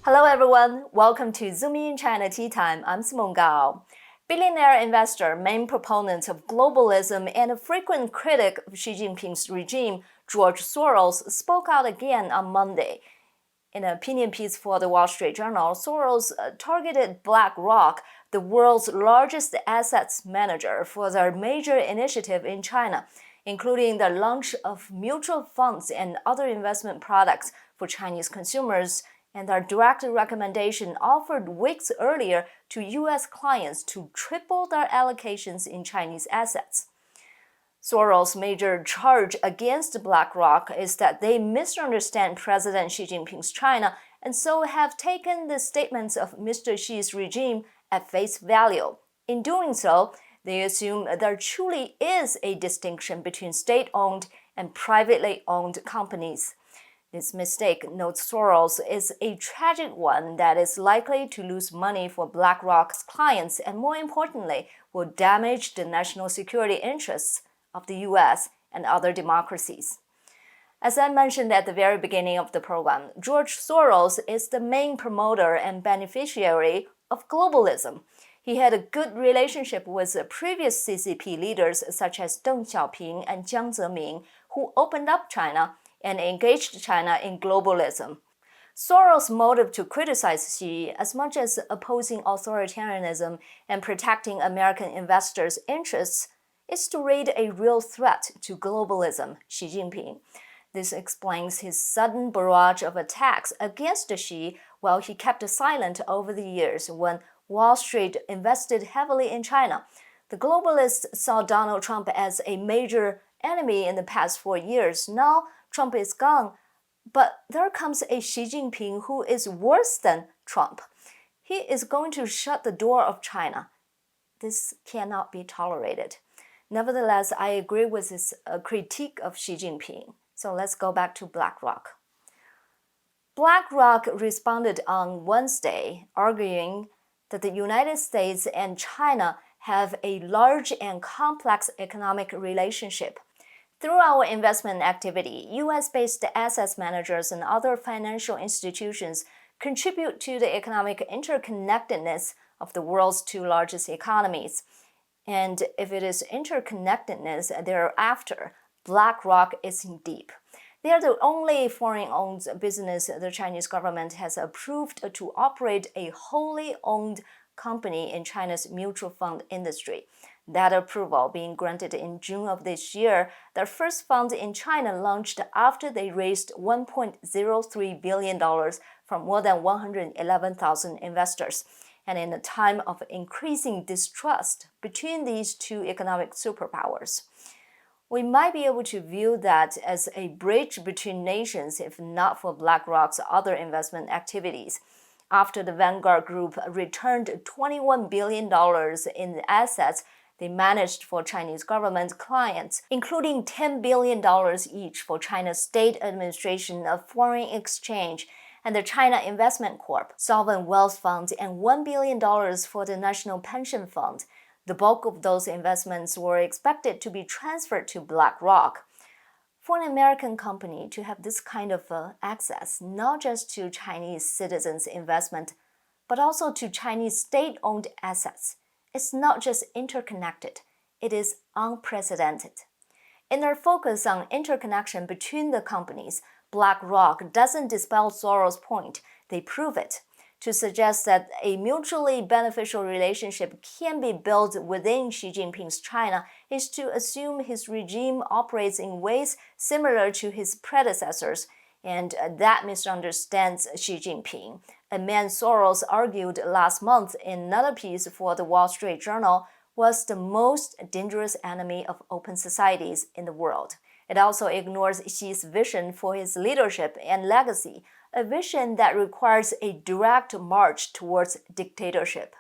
Hello everyone, welcome to Zoom in China Tea Time. I'm Simone Gao. Billionaire investor, main proponent of globalism, and a frequent critic of Xi Jinping's regime, George Soros, spoke out again on Monday. In an opinion piece for the Wall Street Journal, Soros targeted BlackRock, the world's largest assets manager, for their major initiative in China, including the launch of mutual funds and other investment products for Chinese consumers, and their direct recommendation offered weeks earlier to U.S. clients to triple their allocations in Chinese assets. Soros' major charge against BlackRock is that they misunderstand President Xi Jinping's China and so have taken the statements of Mr. Xi's regime at face value. In doing so, they assume there truly is a distinction between state-owned and privately owned companies. This mistake, notes Soros, is a tragic one that is likely to lose money for BlackRock's clients and, more importantly, will damage the national security interests of the U.S. and other democracies. As I mentioned at the very beginning of the program, George Soros is the main promoter and beneficiary of globalism. He had a good relationship with previous CCP leaders such as Deng Xiaoping and Jiang Zemin, who opened up China and engaged China in globalism. Soros' motive to criticize Xi, as much as opposing authoritarianism and protecting American investors' interests, is to raise a real threat to globalism, Xi Jinping. This explains his sudden barrage of attacks against Xi while he kept silent over the years when Wall Street invested heavily in China. The globalists saw Donald Trump as a major enemy in the past 4 years. Now, Trump is gone, but there comes a Xi Jinping who is worse than Trump. He is going to shut the door of China. This cannot be tolerated. Nevertheless, I agree with his critique of Xi Jinping. So let's go back to BlackRock. BlackRock responded on Wednesday, arguing that the United States and China have a large and complex economic relationship. Through our investment activity, U.S.-based assets managers and other financial institutions contribute to the economic interconnectedness of the world's two largest economies. And if it is interconnectedness thereafter, BlackRock is in deep. They are the only foreign-owned business the Chinese government has approved to operate a wholly owned company in China's mutual fund industry. That approval being granted in June of this year, their first fund in China launched after they raised $1.03 billion from more than 111,000 investors. And in a time of increasing distrust between these two economic superpowers. We might be able to view that as a bridge between nations if not for BlackRock's other investment activities. After the Vanguard Group returned $21 billion in assets they managed for Chinese government clients, including $10 billion each for China's State Administration of Foreign Exchange and the China Investment Corp, Sovereign Wealth Fund, and $1 billion for the National Pension Fund. The bulk of those investments were expected to be transferred to BlackRock. For an American company to have this kind of access, not just to Chinese citizens' investment, but also to Chinese state-owned assets, it's not just interconnected, it is unprecedented. In their focus on interconnection between the companies, BlackRock doesn't dispel Soros' point, they prove it, to suggest that a mutually beneficial relationship can be built within Xi Jinping's China is to assume his regime operates in ways similar to his predecessors, and that misunderstands Xi Jinping. A man Soros argued last month in another piece for the Wall Street Journal was the most dangerous enemy of open societies in the world. It also ignores Xi's vision for his leadership and legacy, a vision that requires a direct march towards dictatorship.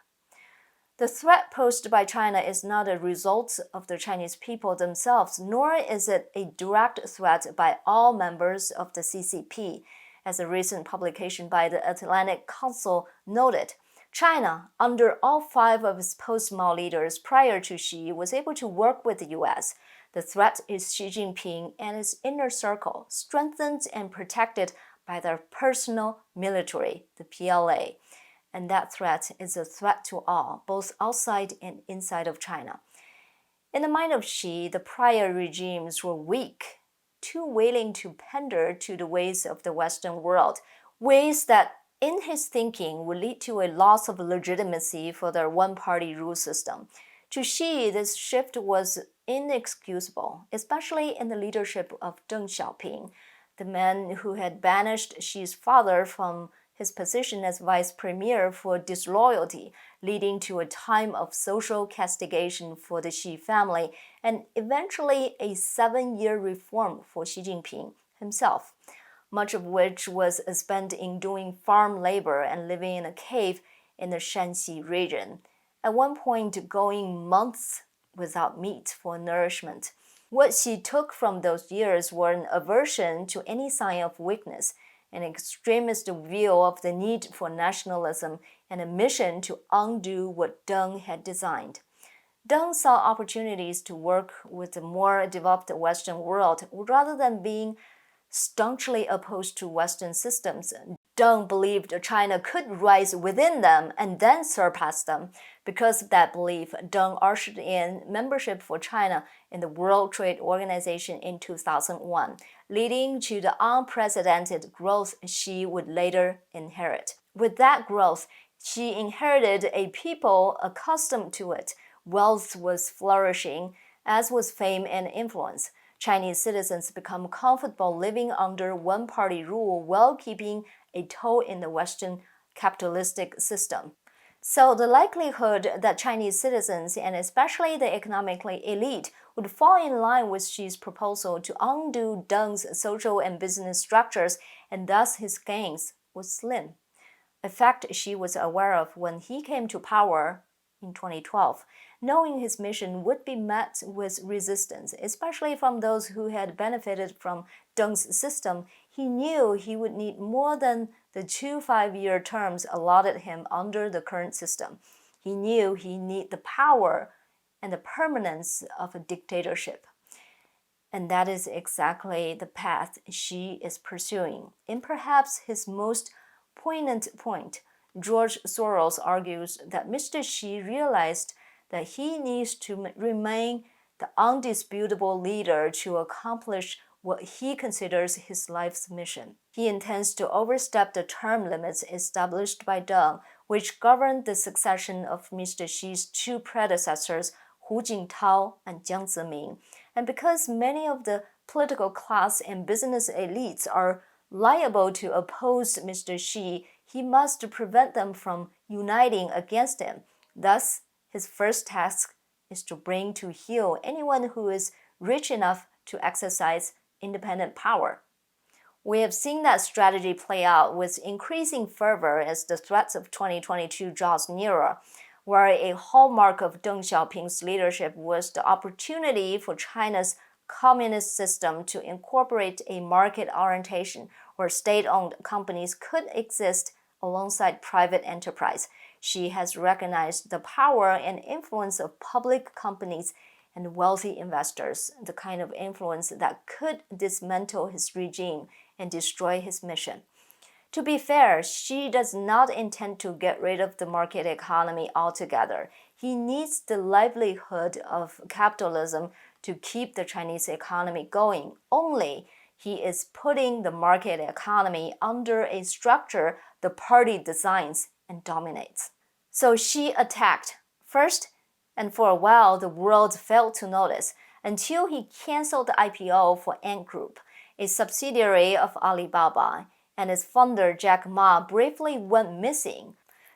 The threat posed by China is not a result of the Chinese people themselves, nor is it a direct threat by all members of the CCP. As a recent publication by the Atlantic Council noted, China, under all 5 of its post-Mao leaders prior to Xi, was able to work with the U.S. The threat is Xi Jinping and his inner circle, strengthened and protected by their personal military, the PLA. And that threat is a threat to all, both outside and inside of China. In the mind of Xi, the prior regimes were weak, too willing to pander to the ways of the Western world, ways that, in his thinking, would lead to a loss of legitimacy for their one-party rule system. To Xi, this shift was inexcusable, especially in the leadership of Deng Xiaoping, the man who had banished Xi's father from his position as vice premier for disloyalty, leading to a time of social castigation for the Xi family and eventually a 7-year reform for Xi Jinping himself, much of which was spent in doing farm labor and living in a cave in the Shanxi region, at one point going months without meat for nourishment. What Xi took from those years were an aversion to any sign of weakness, an extremist view of the need for nationalism, and a mission to undo what Deng had designed. Deng saw opportunities to work with the more developed Western world rather than being staunchly opposed to Western systems. Deng believed China could rise within them and then surpass them. Because of that belief, Deng ushered in membership for China in the World Trade Organization in 2001, leading to the unprecedented growth Xi would later inherit. With that growth, Xi inherited a people accustomed to it. Wealth was flourishing, as was fame and influence. Chinese citizens become comfortable living under one-party rule while keeping a toe in the Western capitalistic system. So the likelihood that Chinese citizens, and especially the economically elite, would fall in line with Xi's proposal to undo Deng's social and business structures and thus his gains was slim, a fact Xi was aware of when he came to power in 2012. Knowing his mission would be met with resistance, especially from those who had benefited from Deng's system, he knew he would need more than the 2 5-year terms allotted him under the current system. He knew he needed the power and the permanence of a dictatorship. And that is exactly the path Xi is pursuing. In perhaps his most poignant point, George Soros argues that Mr. Xi realized that he needs to remain the undisputable leader to accomplish what he considers his life's mission. He intends to overstep the term limits established by Deng, which governed the succession of Mr. Xi's 2 predecessors, Hu Jintao and Jiang Zemin. And because many of the political class and business elites are liable to oppose Mr. Xi, he must prevent them from uniting against him. Thus, his first task is to bring to heel anyone who is rich enough to exercise independent power. We have seen that strategy play out with increasing fervor as the threats of 2022 draws nearer, where a hallmark of Deng Xiaoping's leadership was the opportunity for China's communist system to incorporate a market orientation where state-owned companies could exist alongside private enterprise. Xi has recognized the power and influence of public companies and wealthy investors, the kind of influence that could dismantle his regime and destroy his mission. To be fair, Xi does not intend to get rid of the market economy altogether. He needs the livelihood of capitalism to keep the Chinese economy going. Only he is putting the market economy under a structure the party designs and dominates. So Xi attacked first, and for a while the world failed to notice until he canceled the IPO for Ant Group, a subsidiary of Alibaba, and its founder Jack Ma briefly went missing.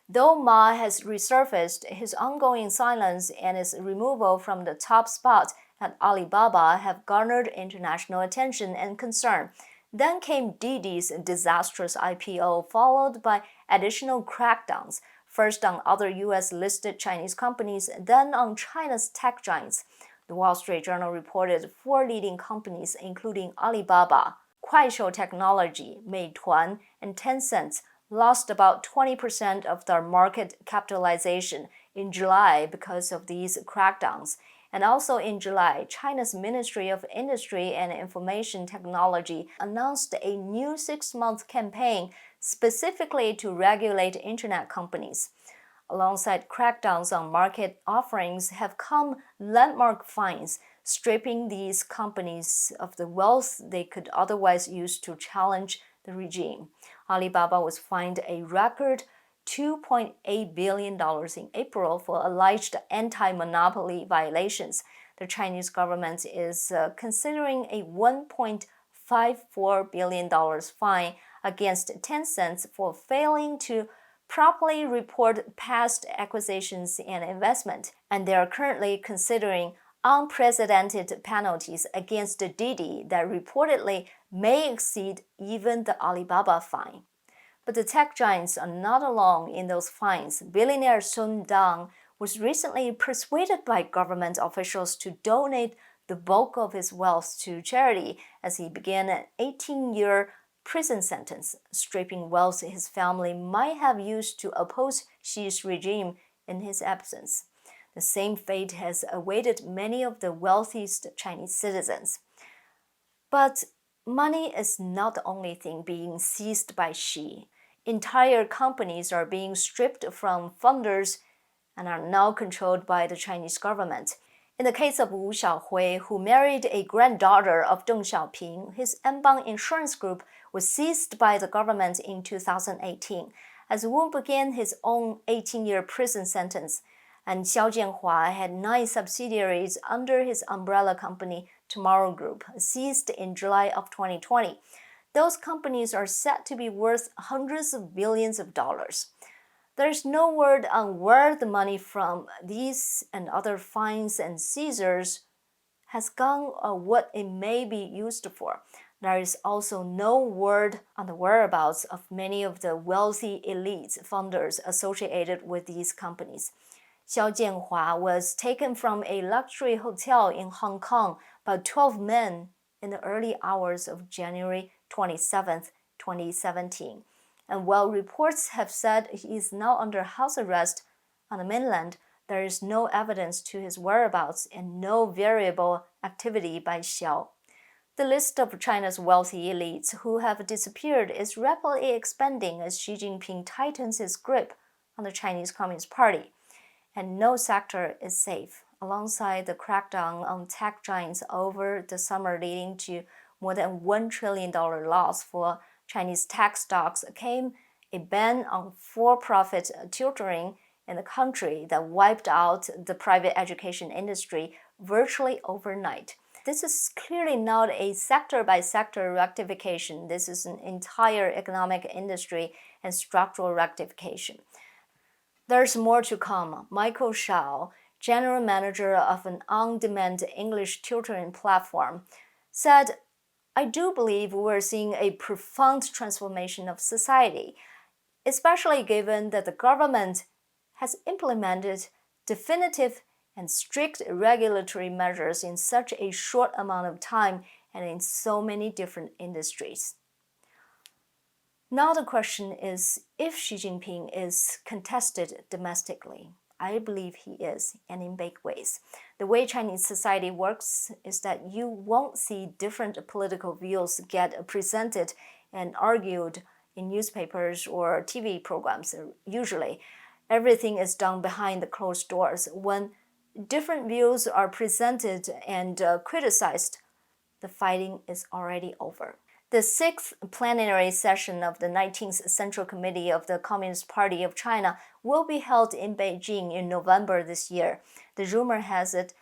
Though Ma has resurfaced, his ongoing silence and his removal from the top spot at Alibaba have garnered international attention and concern. Then came Didi's disastrous IPO, followed by additional crackdowns, first on other US-listed Chinese companies, then on China's tech giants. The Wall Street Journal reported 4 leading companies, including Alibaba, Kuaishou Technology, Meituan, and Tencent, lost about 20% of their market capitalization in July because of these crackdowns. And also in July, China's Ministry of Industry and Information Technology announced a new 6-month campaign specifically to regulate internet companies. Alongside crackdowns on market offerings have come landmark fines, stripping these companies of the wealth they could otherwise use to challenge the regime. Alibaba was fined a record $2.8 billion in April for alleged anti-monopoly violations. The Chinese government is considering a $1.54 billion fine against Tencent for failing to properly report past acquisitions and investment, and they are currently considering unprecedented penalties against Didi that reportedly may exceed even the Alibaba fine. But the tech giants are not alone in those fines. Billionaire Sun Dang was recently persuaded by government officials to donate the bulk of his wealth to charity as he began an 18-year prison sentence, stripping wealth his family might have used to oppose Xi's regime in his absence. The same fate has awaited many of the wealthiest Chinese citizens. But money is not the only thing being seized by Xi. Entire companies are being stripped from funders and are now controlled by the Chinese government. In the case of Wu Xiaohui, who married a granddaughter of Deng Xiaoping, his Anbang Insurance Group was seized by the government in 2018. As Wu began his own 18-year prison sentence, and Xiao Jianhua had 9 subsidiaries under his umbrella company Tomorrow Group, seized in July of 2020. Those companies are said to be worth hundreds of billions of dollars. There's no word on where the money from these and other fines and seizures has gone or what it may be used for. There is also no word on the whereabouts of many of the wealthy elites funders associated with these companies. Xiao Jianhua was taken from a luxury hotel in Hong Kong by 12 men in the early hours of January 27, 2017. And while reports have said he is now under house arrest on the mainland, there is no evidence to his whereabouts and no variable activity by Xiao. The list of China's wealthy elites who have disappeared is rapidly expanding as Xi Jinping tightens his grip on the Chinese Communist Party. And no sector is safe. Alongside the crackdown on tech giants over the summer leading to more than $1 trillion loss for Chinese tech stocks came a ban on for-profit tutoring in the country that wiped out the private education industry virtually overnight. This is clearly not a sector-by-sector rectification. This is an entire economic industry and structural rectification. There's more to come. Michael Shao, general manager of an on-demand English tutoring platform, said, "I do believe we're seeing a profound transformation of society, especially given that the government has implemented definitive and strict regulatory measures in such a short amount of time and in so many different industries." Now the question is if Xi Jinping is contested domestically. I believe he is, and in big ways. The way Chinese society works is that you won't see different political views get presented and argued in newspapers or TV programs. Usually, everything is done behind the closed doors. When different views are presented and criticized, the fighting is already over. The 6th plenary session of the 19th Central Committee of the Communist Party of China will be held in Beijing in November this year. The rumor has it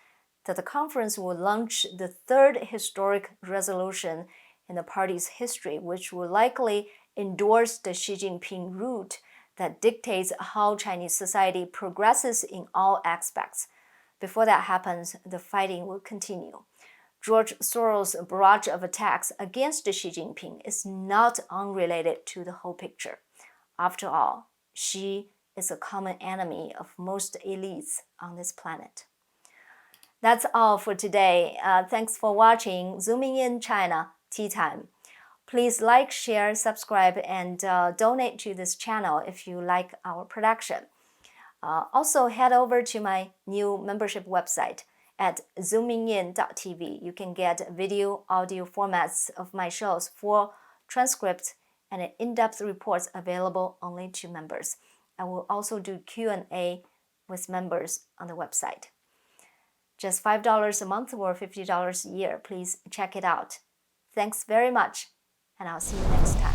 that the conference will launch the 3rd historic resolution in the party's history, which will likely endorse the Xi Jinping route that dictates how Chinese society progresses in all aspects. Before that happens, the fighting will continue. George Soros' barrage of attacks against Xi Jinping is not unrelated to the whole picture. After all, Xi is a common enemy of most elites on this planet. That's all for today. Thanks for watching Zooming in China Tea Time. Please like, share, subscribe, and donate to this channel if you like our production. Also, head over to my new membership website, at zoomingin.tv. You can get video, audio formats of my shows, full transcripts, and in-depth reports available only to members. I will also do Q&A with members on the website. Just $5 a month or $50 a year. Please check it out. Thanks very much, and I'll see you next time.